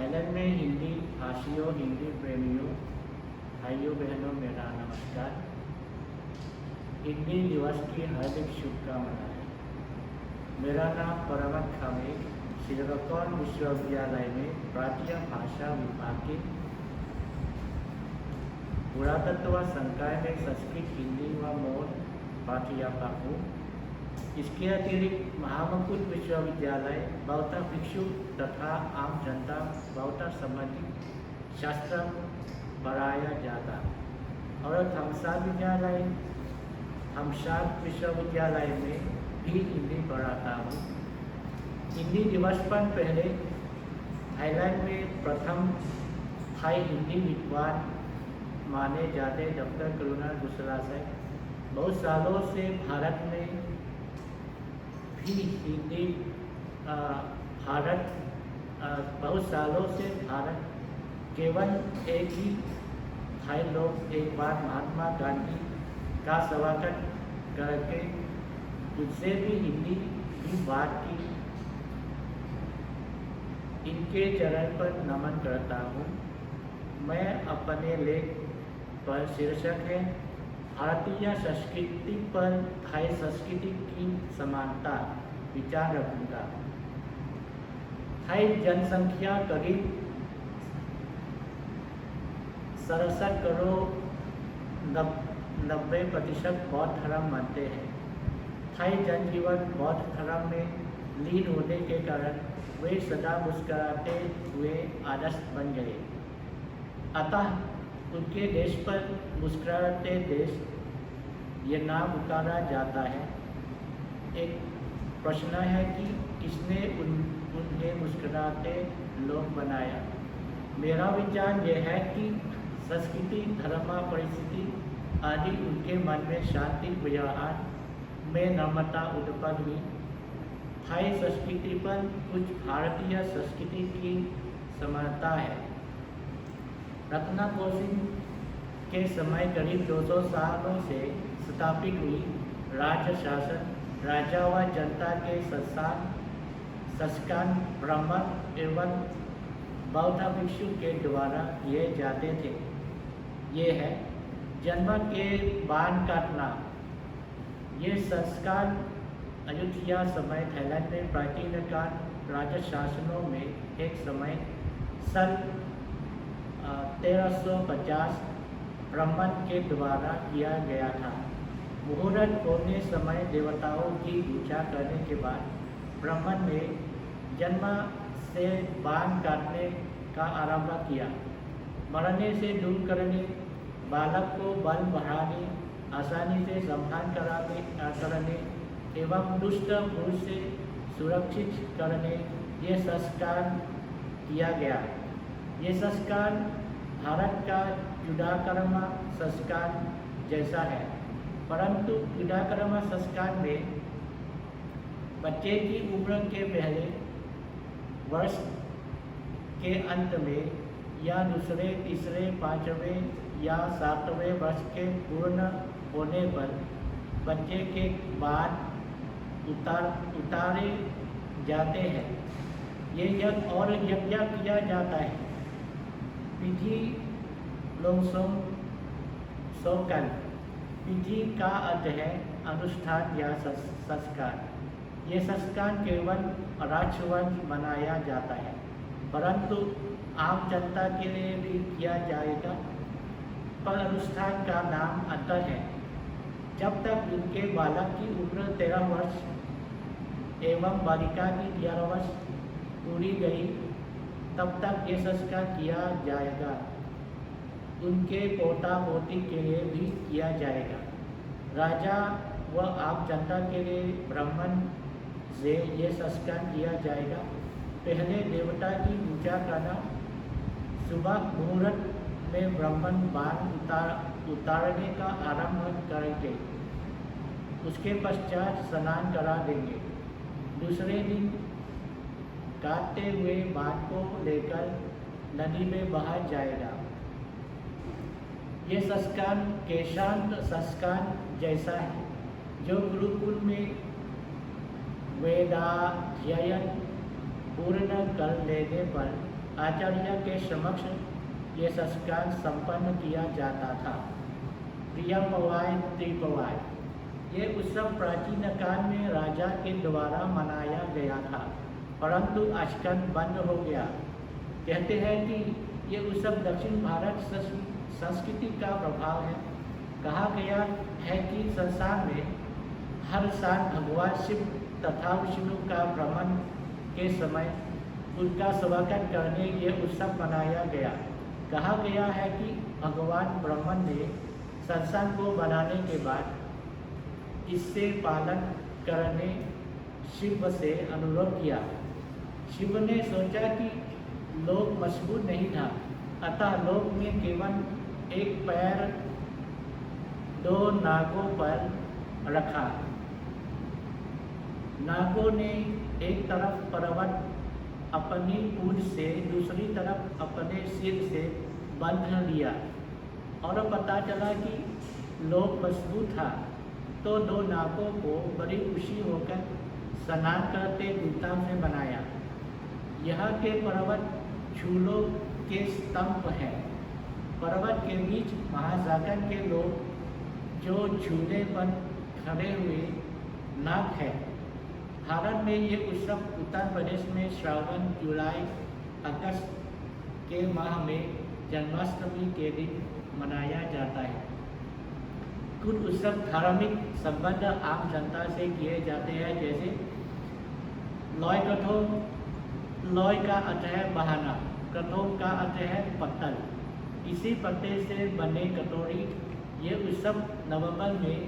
Thailand में हिंदी भाषियों, हिंदी प्रेमियों, भाइयों बहनों, मेरा नमस्कार। हिंदी दिवस की हार्दिक शुभकामनाएं। मेरा नाम परमत खामेर सिलगकॉन विश्वविद्यालय में प्राचीन भाषा विभाग के पुरातत्व संकाय में संस्कृत, हिंदी व मौन प्राध्यापक हूँ। इसके अतिरिक्त महामुकुट विश्वविद्यालय बौद्ध भिक्षु तथा आम जनता बौद्ध संबंधी शास्त्र पढ़ाया जाता और हमसाद विश्वविद्यालय में भी हिंदी पढ़ाता हूँ। हिंदी दिवस पर पहले थाईलैंड में प्रथम थाई हिंदी विद्वान माने जाते डॉक्टर करुणा गुसलासय बहुत सालों से भारत में भी हिंदी बहुत सालों से भारत केवल एक ही थाई लोग एक बार महात्मा गांधी का स्वागत करके उनसे भी हिंदी की बात की। इनके चरण पर नमन करता हूँ। मैं अपने लेख पर शीर्षक है भारतीय संस्कृति पर थाई संस्कृति की समानता विचार रखूँगा। थाई जनसंख्या करीब 67 करोड़ 90% बौद्ध धर्म मानते हैं। थाई जनजीवन बौद्ध धर्म में लीन होने के कारण वे सदा मुस्कुराते हुए आदर्श बन गए। अतः उनके देश पर मुस्कुराते देश ये नाम उतारा जाता है। एक प्रश्न है कि किसने उन्हें मुस्कुराते लोग बनाया। मेरा विचार यह है कि संस्कृति, धर्म, परिस्थिति आदि उनके मन में शांति, व्यवहार में नम्रता उत्पन्न हुई। थाई संस्कृति पर कुछ भारतीय संस्कृति की समानता है। रत्नकोशिन के समय करीब 200 सालों से स्थापित हुई राज्य शासन राजा व जनता के संस्कार ब्राह्मण एवं बौद्ध भिक्षु के द्वारा किए जाते थे। ये है जन्म के बाल काटना। ये संस्कार अयोध्या समय थाईलैंड में प्राचीन काल राज्य शासनों में एक समय सन 1350 ब्राह्मण के द्वारा किया गया था। मुहूर्त होने समय देवताओं की पूजा करने के बाद ब्राह्मण ने जन्म से बाल काटने का आरंभ किया। मरने से दूर करने, बालक को बल बढ़ाने, आसानी से संभाल करने एवं दुष्ट पुरुष से सुरक्षित करने ये संस्कार किया गया। ये संस्कार भारत का युडाकर्म संस्कार जैसा है, परंतु युडाकर्म संस्कार में बच्चे की उम्र के पहले वर्ष के अंत में या दूसरे, तीसरे, पाँचवें या सातवें वर्ष के पूर्ण होने पर बच्चे के बाल उतारे जाते हैं। ये यज्ञ और यज्ञ किया जाता है। विधि लोंगसोम सोकन। विधि का अर्थ है अनुष्ठान या संस्कार। ये संस्कार केवल राजवंश मनाया जाता है, परंतु आम जनता के लिए भी किया जाएगा। पर अनुष्ठान का नाम अंतर है। जब तक उनके बालक की उम्र 13 वर्ष एवं बालिका की 11 वर्ष पूरी गई, तब तक ये संस्कार किया जाएगा। उनके पोता पोती के लिए भी किया जाएगा। राजा व आम जनता के लिए ब्राह्मण से ये संस्कार किया जाएगा। पहले देवता की पूजा करना, सुबह मुहूर्त में ब्राह्मण बाल उतारने का आरंभ करेंगे। उसके पश्चात स्नान करा देंगे। दूसरे दिन काटते हुए बाल को लेकर नदी में बहा जाएगा। ये संस्कार केशांत संस्कार जैसा है, जो गुरुकुल में वेदाध्ययन पूर्ण कर लेने पर आचार्य के समक्ष ये संस्कार संपन्न किया जाता था। प्रियम पवाय त्रिपवाय, ये उत्सव प्राचीन काल में राजा के द्वारा मनाया गया था, परंतु आजकल बंद हो गया। कहते हैं कि ये उत्सव दक्षिण भारत संस्कृति का प्रभाव है। कहा गया है कि संसार में हर साल भगवान शिव तथा विष्णु का भ्रमण के समय उनका स्वागत करने ये उत्सव मनाया गया। कहा गया है कि भगवान ब्रह्मा ने संसार को बनाने के बाद इससे पालन करने शिव से अनुरोध किया। शिव ने सोचा कि लोक मजबूत नहीं था, अतः लोक में केवल एक पैर दो नागों पर रखा। नागों ने एक तरफ पर्वत अपनी पूंछ से, दूसरी तरफ अपने सिर से बांध लिया और पता चला कि लोक मजबूत था, तो दो नागों को बड़ी खुशी होकर स्नान करते धूमधाम से बनाया। यहाँ के पर्वत झूलों के स्तंभ हैं। पर्वत के बीच महासागर के लोग जो झूले पर खड़े हुए नाग है। भारत में ये उत्सव उत्तर प्रदेश में श्रावण, जुलाई, अगस्त के माह में जन्माष्टमी के दिन मनाया जाता है। कुछ उत्सव धार्मिक संबंध आम जनता से किए जाते हैं, जैसे लॉय कथों। लॉय का अर्थ है बहाना, कथों का अर्थ है पत्तल। इसी पत्ते से बने कटोरी। ये उत्सव नवंबर में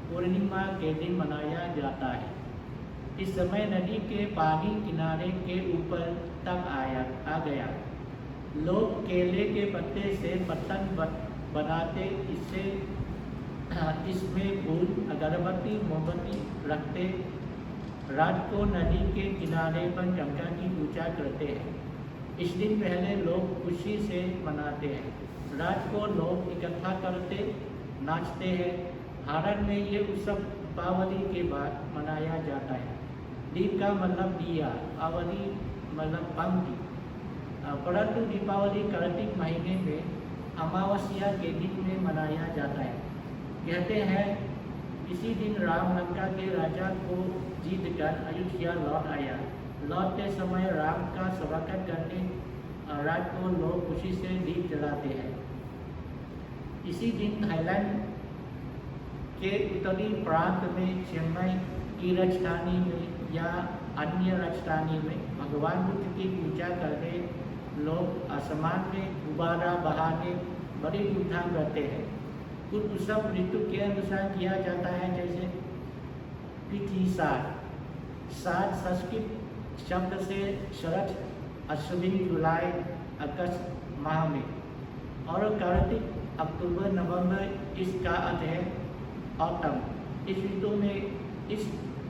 पूर्णिमा के दिन मनाया जाता है। इस समय नदी के पानी किनारे के ऊपर तक आ गया। लोग केले के पत्ते से पतंग बनाते, इसमें फूल, अगरबत्ती, मोमबत्ती रखते। रात को नदी के किनारे पर गंगा की पूजा करते हैं। इस दिन पहले लोग खुशी से मनाते हैं। रात को लोग इकट्ठा करते, नाचते हैं। भारत में ये उत्सव दीपावली के बाद मनाया जाता है। दीप का मतलब दिया, आवली मतलब पंक्ति। परंतु दीपावली कार्तिक महीने में अमावस्या के दिन में मनाया जाता है। कहते हैं इसी दिन राम लंका के राजा को जीत कर अयोध्या लौट आया। लौटते समय राम का स्वागत करने रात को लोग खुशी से दीप जलाते हैं। इसी दिन थाईलैंड के उत्तरी प्रांत में चेन्नई की राजधानी में या अन्य राजधानी में भगवान बुद्ध की पूजा करने लोग आसमान में गुब्बारा बहाने बड़ी धूमधाम करते हैं। कुछ उत्सव ऋतु के अनुसार किया जाता है, जैसे पिठी सात संस्कृत शब्द से शरद, अश्विन, जुलाई, अगस्त माह में, और कार्तिक, अक्टूबर, नवंबर इसका अर्थ है ऑटम।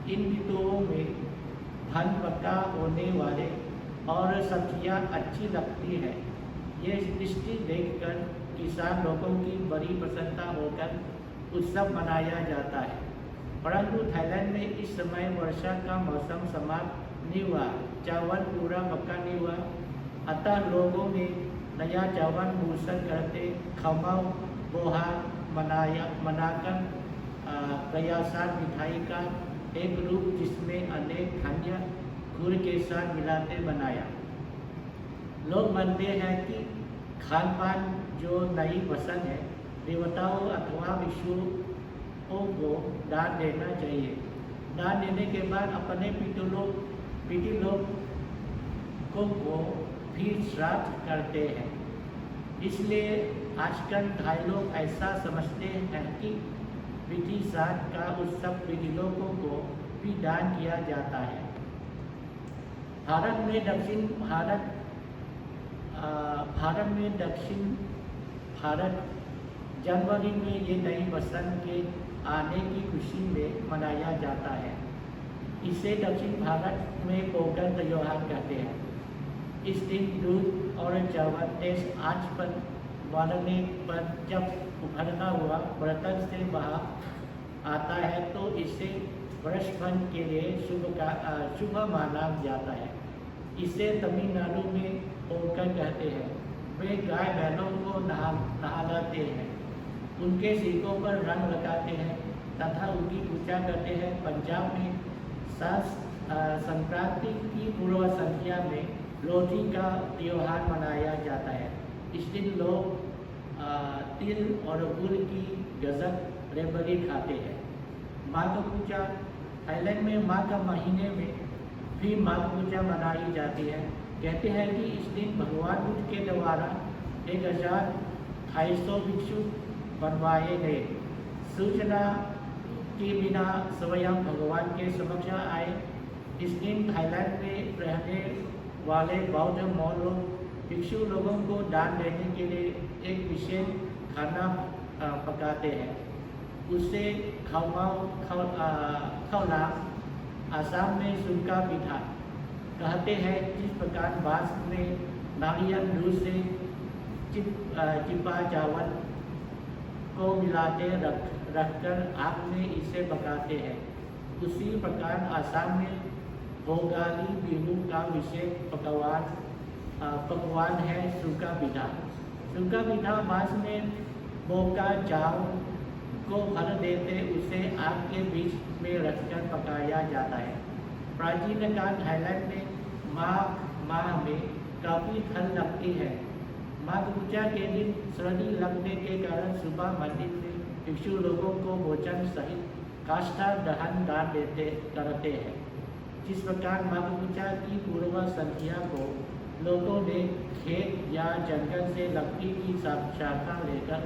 इन ऋतुओं में धान पक्का होने वाले और सब्जियां अच्छी लगती है। ये दृष्टि देखकर किसान लोगों की बड़ी प्रसन्नता होकर उत्सव मनाया जाता है। परंतु थाईलैंड में इस समय वर्षा का मौसम समाप्त नहीं हुआ, चावल पूरा पक्का नहीं हुआ, अतः लोगों ने नया चावल भूषण करते खमाव बोहार मनाकर प्रयासात मिठाई का एक रूप जिसमें अनेक धान्य गुड़ के साथ मिलाते बनाया। लोग मानते हैं कि खान पान जो नई पसंद है देवताओं अथवा विष्णुओं को दान देना चाहिए। दान देने के बाद अपने पीढ़ी लोगों को भी श्राद्ध करते हैं। इसलिए आजकल थाई लोग ऐसा समझते हैं कि पीढ़ी श्राद्ध का उत्सव पीढ़ी लोगों को भी दान किया जाता है। भारत में दक्षिण भारत जनवरी में ये नई वसंत के आने की खुशी में मनाया जाता है। इसे दक्षिण भारत में पोंगल त्योहार कहते हैं। इस दिन दूध और चावल तेज आंच पर बालने पर जब उभरना हुआ बर्तन से बाहर आता है तो इसे वर्ष भर के लिए शुभ माना जाता है। इसे तमिलनाडु में पोंगल गाय बैलों को नहलाते हैं, उनके सिरों पर रंग लगाते हैं तथा उनकी पूजा करते हैं। पंजाब में संक्रांति की पूर्व संध्या में लोहड़ी का त्यौहार मनाया जाता है। इस दिन लोग तिल और गुड़ की गजक रेवड़ी खाते हैं। माघ पूजा थाईलैंड में माघ महीने में भी माघ पूजा मनाई जाती है। कहते हैं कि इस दिन भगवान बुद्ध के द्वारा 1250 भिक्षु बनवाए गए। सूचना के बिना स्वयं भगवान के समक्ष आए। इस दिन थाईलैंड में रहने वाले बौद्ध मौलों भिक्षु लोगों को दान देने के लिए एक विशेष खाना पकाते हैं। उसे खौला आसाम में सुनका पीठा कहते हैं। जिस प्रकार बांस में नारियल दूध से चिपा चावल को मिलाते रखकर आग में इसे पकाते हैं, उसी प्रकार आसाम में भोगाली बिहू का विशेष पकवान है सुनका पीठा। सुनका पीठा बांस में बोका चाव को भर देते उसे आग के बीच में रखकर पकाया जाता है। प्राचीन काल थाईलैंड में माघ माह में काफ़ी ठंड लगती है। माघ पूजा के दिन सर्दी लगने के कारण सुबह मंदिर में भिक्षु लोगों को भोजन सहित काष्ठा दहन दान करते हैं। जिस प्रकार माघ पूजा की पूर्व संध्या को लोगों ने खेत या जंगल से लकड़ी की शाखा लेकर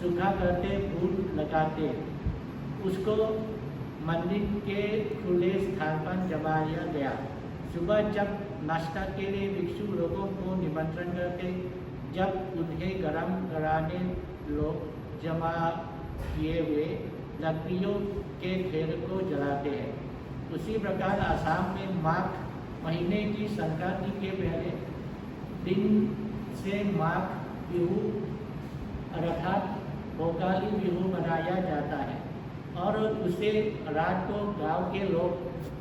सूखा करते फूल लगाते, उसको मंदिर के खुले स्थान पर जमाया गया। सुबह जब नाश्ता के लिए भिक्षु लोगों को निमंत्रण करते, जब उन्हें गरम कराने लोग जमा किए हुए लकड़ियों के ढेर को जलाते हैं। उसी प्रकार आसाम में माघ महीने की संक्रांति के पहले दिन से माघ बिहू अर्थात भोगाली बिहू मनाया जाता है और उसे रात को गांव के लोग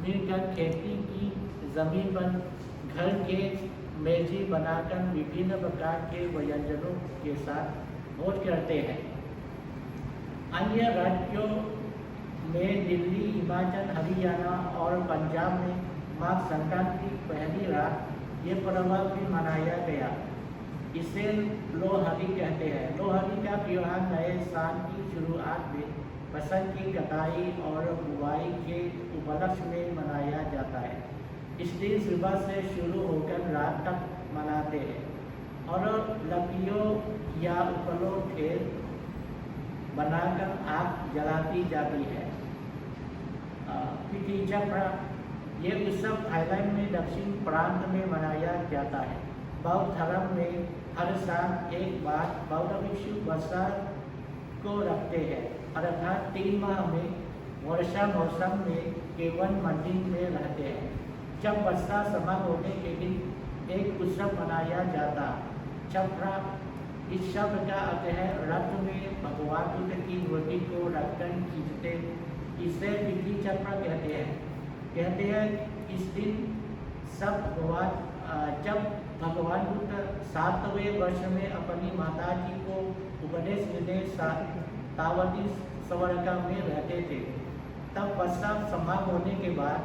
मिलकर खेती की जमीन पर घर के मेजी बनाकर विभिन्न प्रकार के व्यंजनों के साथ भोज करते हैं। अन्य राज्यों में दिल्ली, हिमाचल, हरियाणा और पंजाब में माघ संक्रांति की पहली रात ये पर्व भी मनाया गया। इसे लोहड़ी कहते हैं। लोहड़ी का त्यौहार नए साल की शुरुआत में फसल की कटाई और बुवाई के उपलक्ष्य में मनाया जाता है। इस दिन सुबह से शुरू होकर रात तक मनाते हैं और लकड़ियों या उपलों ढेर बनाकर आग जलाती जाती है। पिठी चक्र ये उत्सव थाईलैंड में दक्षिण प्रांत में मनाया जाता है। बौद्ध धर्म में हर साल एक बार बौद्ध भिक्षु वर्षा को रखते हैं, अर्थात 3 माह में वर्षा मौसम में केवल मंदिर में रहते हैं। जब वर्षा समाप्त होने के दिन एक उत्सव मनाया जाता। चक्रा इस शब्द का अर्थ है रथ में भगवान बुद्ध की मूर्ति को रखकर खींचते, इसे पिठी चक्र कहते हैं। इस दिन जब भगवान बुद्ध 7वें वर्ष में अपनी माता जी को उपदेश देने तावती स्वर्ग में रहते थे, तब वर्षा समाप्त होने के बाद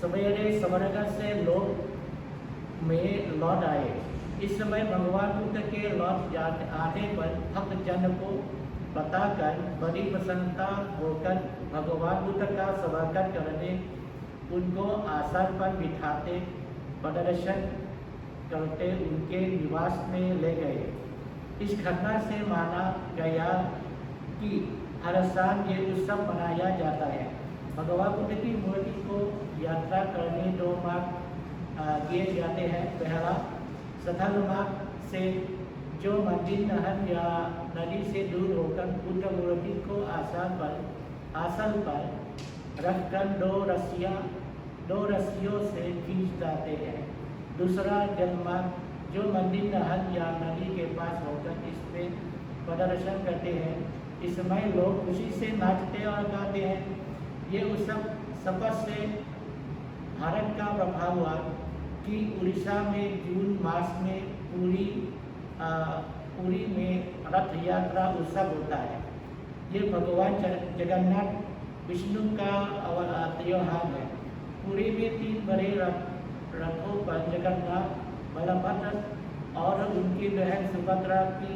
सवेरे स्वर्ग से लौट आए। इस समय भगवान बुद्ध के लौट आने पर भक्त जन को बताकर बड़ी प्रसन्नता होकर भगवान बुद्ध का स्वागत करने उनको आसन पर बिठाते प्रदर्शन करते उनके निवास में ले गए। इस घटना से माना गया कि हर साल ये उत्सव मनाया जाता है। भगवान बुद्ध की मूर्ति को यात्रा करने 2 मार्ग किए जाते हैं। पहला स्थल मार्ग से, जो मंदिर नहर या नदी से दूर होकर बुद्ध मूर्ति को आसन पर रखकर 2 रस्सियों से खींच जाते हैं। दूसरा जलमार्ग, जो मंदिर नहर या नदी के पास होकर इस पे प्रदर्शन करते हैं। इस समय लोग खुशी से नाचते और गाते हैं। ये उत्सव सफर से भारत का प्रभाव हुआ कि उड़ीसा में जून मास में पुरी में रथ यात्रा उत्सव होता है। ये भगवान जगन्नाथ विष्णु का त्योहार है। पुरी में 3 बड़े रथों पर जगन्नाथ, बलभद्र और उनकी बहन सुभद्रा की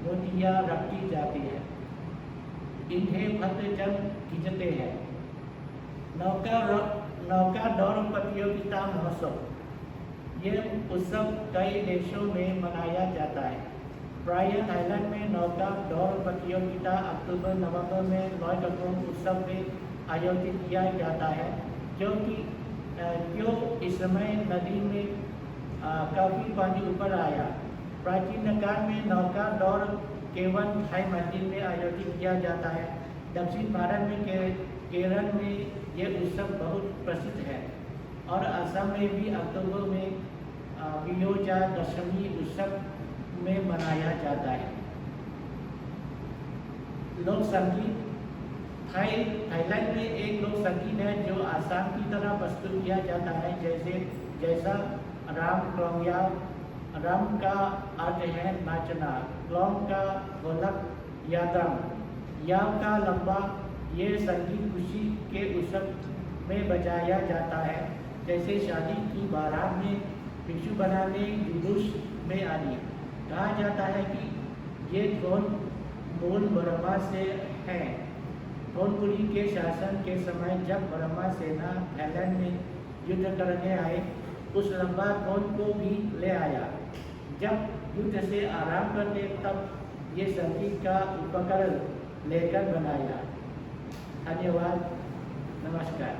मूर्तियाँ रखी जाती है। इन्हें भक्तजन खींचते हैं। नौका दौड़ प्रतियोगिता महोत्सव, ये उत्सव कई देशों में मनाया जाता है। प्रायः थाईलैंड में नौका दौड़ प्रतियोगिता अक्टूबर-नवंबर में लॉयकथॉन उत्सव में आयोजित किया जाता है, क्यों इस समय नदी में काफ़ी पानी ऊपर आया। प्राचीन काल में नौका दौड़ केवल थाई मंदिर में आयोजित किया जाता है। दक्षिण भारत में केरल में यह उत्सव बहुत प्रसिद्ध है और असम में भी अक्टूबर में वियोजा दशमी उत्सव में मनाया जाता है। लोक संगीत, थाईलैंड में एक लोक संगीत है जो आसाम की तरह प्रस्तुत किया जाता है, जैसा राम क्लोंगया। राम का अर्थ है नाचना, क्लोंग का ढोलक यादम, याव का लंबा। ये संगीत खुशी के उत्सव में बजाया जाता है, जैसे शादी की बारात में, भिक्षु बनाने, जुलूस में आदि। कहा जाता है कि ये धोन मूल बर्मा से है। धोनपुरी के शासन के समय जब बर्मा सेना थाईलैंड में युद्ध करने आए, उस लंबा धोन को भी ले आया। जब युद्ध से आराम करते तब ये संगीत का उपकरण लेकर बनाया। धन्यवाद, नमस्कार।